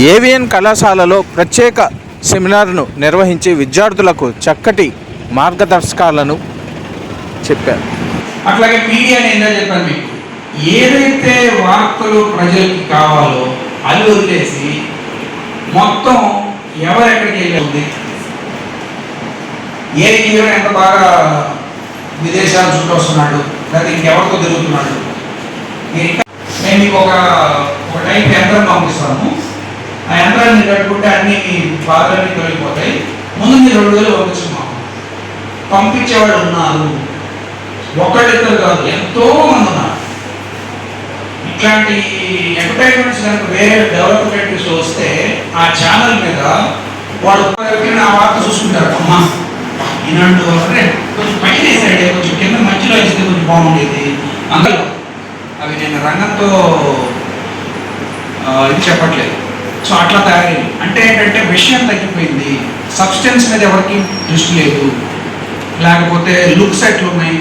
AVN కళాశాలలో ప్రత్యేక సెమినార్ను నిర్వహించి విద్యార్థులకు చక్కటి మార్గదర్శకాలను చెప్పారు. అట్లాగే మీడియా ఏందో చెప్పాను మీకు, ఏదైతే వార్తలు ప్రజలకి కావాలో అది వదిలేసి మొత్తం ఎవరెక్కడికి వెళ్ళి ఏ హీరో ఎంత బాగా విదేశాల చుట్టూ వస్తున్నాడు లేదా ఇంకెవరితో తిరుగుతున్నాడు. నేను మీకు ఒక టైప్ యంత్రం పంపిస్తాను. ఆ యంత్రాన్ని కట్టుకుంటే అన్ని బాధలన్నీ తొలగిపోతాయి. ముందు మీరు 2 వేలు పంపించున్నాం. పంపించేవాళ్ళు ఉన్నారు, ఒక్కళ్ళిద్దరు కాదు, ఎంతో మంది ఉన్నారు. ఇట్లాంటి అడ్వర్టైజ్మెంట్స్ కనుక వేరే డెవలప్మెంట్స్ వస్తే ఆ ఛానల్ మీద వాడు ఆ వార్త చూసుకుంటారు. అమ్మా ఈనాడు అంటే కొంచెం పైన వేసాడే, కొంచెం కింద మధ్యలో వేస్తే కొంచెం బాగుండేది. అందులో అవి నేను రంగంతో ఇది చెప్పట్లేదు. సో అట్లా తయారైంది. అంటే ఏంటంటే విషయం తగ్గిపోయింది, సబ్స్టెన్స్ మీద ఎవరికి దృష్టి లేదు, లేకపోతే లుక్స్ ఎట్లున్నాయి,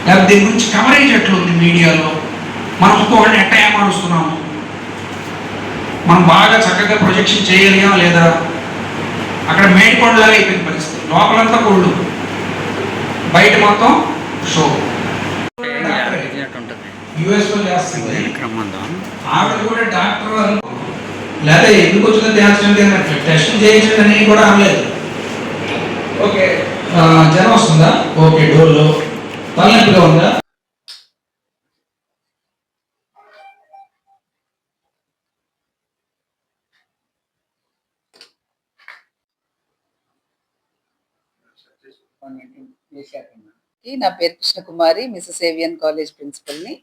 లేకపోతే దీని గురించి కవరేజ్ ఎట్లుంది మీడియాలో, మనం ఇంకొకటి ఎట్ట ఏమారుస్తున్నాము, మనం బాగా చక్కగా ప్రొజెక్షన్ చేయగలిగామా లేదా. అక్కడ మేడికొండలాగా అయిపోయింది పరిస్థితి. లోపలంతా కోళ్ళు, బయట మొత్తం షో. యుఎస్లో చేస్తుంది ఆవిడ కూడా డాక్టర్ లేదా ఎందుకు వచ్చిందో తేల్చండి అన్నట్లు టెస్ట్ చేయించండి అని కూడా అనలేదు. ఓకే జ్వరం వస్తుందా, ఓకే డోర్లో తలనొప్పిగా ఉందా, నా పేరు కృష్ణకుమారి, మిసెస్ ఏవియన్ కాలేజ్ ప్రిన్సిపల్ని.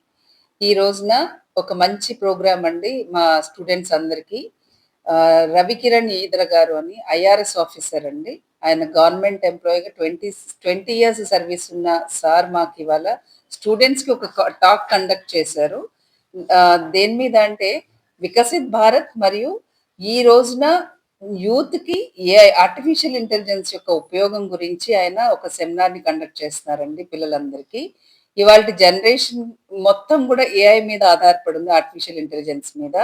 ఈ రోజున ఒక మంచి ప్రోగ్రామ్ అండి మా స్టూడెంట్స్ అందరికీ. రవికిరణ్ ఈదర గారు అని ఐఆర్ఎస్ ఆఫీసర్ అండి. ఆయన గవర్నమెంట్ ఎంప్లాయీగా 20 ఇయర్స్ సర్వీస్ ఉన్న సార్ మాకు ఇవాళ స్టూడెంట్స్కి ఒక టాక్ కండక్ట్ చేశారు. దేని మీద అంటే వికసిత్ భారత్ మరియు ఈ రోజున యూత్కి ఆర్టిఫిషియల్ ఇంటెలిజెన్స్ యొక్క ఉపయోగం గురించి ఆయన ఒక సెమినార్ని కండక్ట్ చేస్తున్నారండి పిల్లలందరికీ. ఇవాళ జనరేషన్ మొత్తం కూడా ఏఐ మీద ఆధారపడి ఉంది, ఆర్టిఫిషియల్ ఇంటెలిజెన్స్ మీద.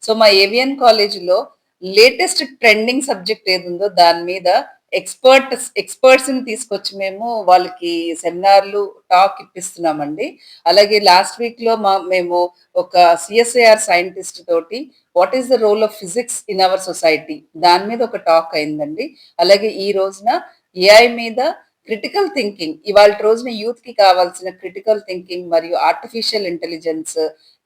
సో మా ఏవియన్ కాలేజీలో లేటెస్ట్ ట్రెండింగ్ సబ్జెక్ట్ ఏది ఉందో దాని మీద ఎక్స్పర్ట్స్ని తీసుకొచ్చి మేము వాళ్ళకి సెమినార్లు టాక్ ఇప్పిస్తున్నామండి. అలాగే లాస్ట్ వీక్లో మేము ఒక సిఎస్ఐఆర్ సైంటిస్ట్ తోటి what is the role of physics in our society దాని మీద ఒక టాక్ అయిందండి. అలాగే ఈ రోజున ఏఐ మీద క్రిటికల్ థింకింగ్, ఇవాళ రోజున యూత్ కి కావాల్సిన క్రిటికల్ థింకింగ్ మరియు ఆర్టిఫిషియల్ ఇంటెలిజెన్స్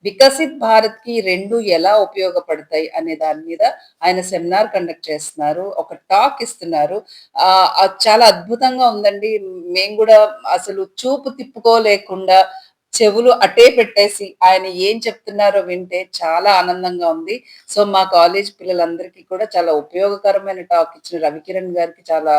వికసిత్ భారత్ కి రెండు ఎలా ఉపయోగపడతాయి అనే దాని మీద ఆయన సెమినార్ కండక్ట్ చేస్తున్నారు, ఒక టాక్ ఇస్తున్నారు. చాలా అద్భుతంగా ఉందండి. మేము కూడా అసలు చూపు తిప్పుకోలేకుండా చెవులు అటే పెట్టేసి ఆయన ఏం చెప్తున్నారో వింటే చాలా ఆనందంగా ఉంది. సో మా కాలేజ్ పిల్లలందరికీ కూడా చాలా ఉపయోగకరమైన టాక్ ఇచ్చిన రవికిరణ్ గారికి చాలా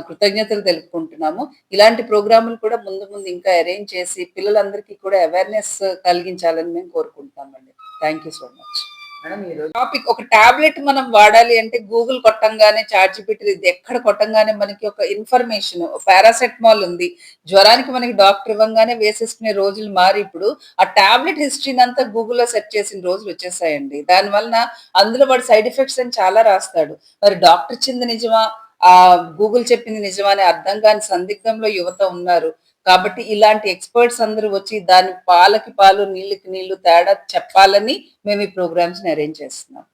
కృతజ్ఞతలు తెలుపుకుంటున్నాము. ఇలాంటి ప్రోగ్రాములు కూడా ముందు ముందు ఇంకా అరేంజ్ చేసి పిల్లలందరికీ కూడా అవేర్నెస్ కలిగించాలని మేము కోరుకుంటున్నామండి. Thank you so much. Topic ఒక టాబ్లెట్ మనం వాడాలి అంటే గూగుల్ కొట్టంగానే, చాట్‌జిపిటి ఇది ఎక్కడ కొట్టంగానే మనకి ఒక ఇన్ఫర్మేషన్, పారాసెటమాల్ ఉంది, జ్వరానికి మనకి డాక్టర్ ఇవ్వంగానే వేసేసుకునే రోజులు మారి ఇప్పుడు ఆ టాబ్లెట్ హిస్టరీని అంతా గూగుల్లో సెర్చ్ చేసిన రోజులు వచ్చేసాయండి. దానివలన అందులో వాడు సైడ్ ఎఫెక్ట్స్ అని చాలా రాస్తాడు. మరి డాక్టర్ ఇచ్చింది నిజమా, ఆ గూగుల్ చెప్పింది నిజమా అని అర్థం కాని సందిగ్ధంలో యువత ఉన్నారు. కాబట్టి ఇలాంటి ఎక్స్పర్ట్స్ అందరూ వచ్చి దాని పాలకి పాలు నీళ్ళకి నీళ్లు తేడా చెప్పాలని మేము ఈ ప్రోగ్రామ్స్ ని అరేంజ్ చేస్తున్నాం.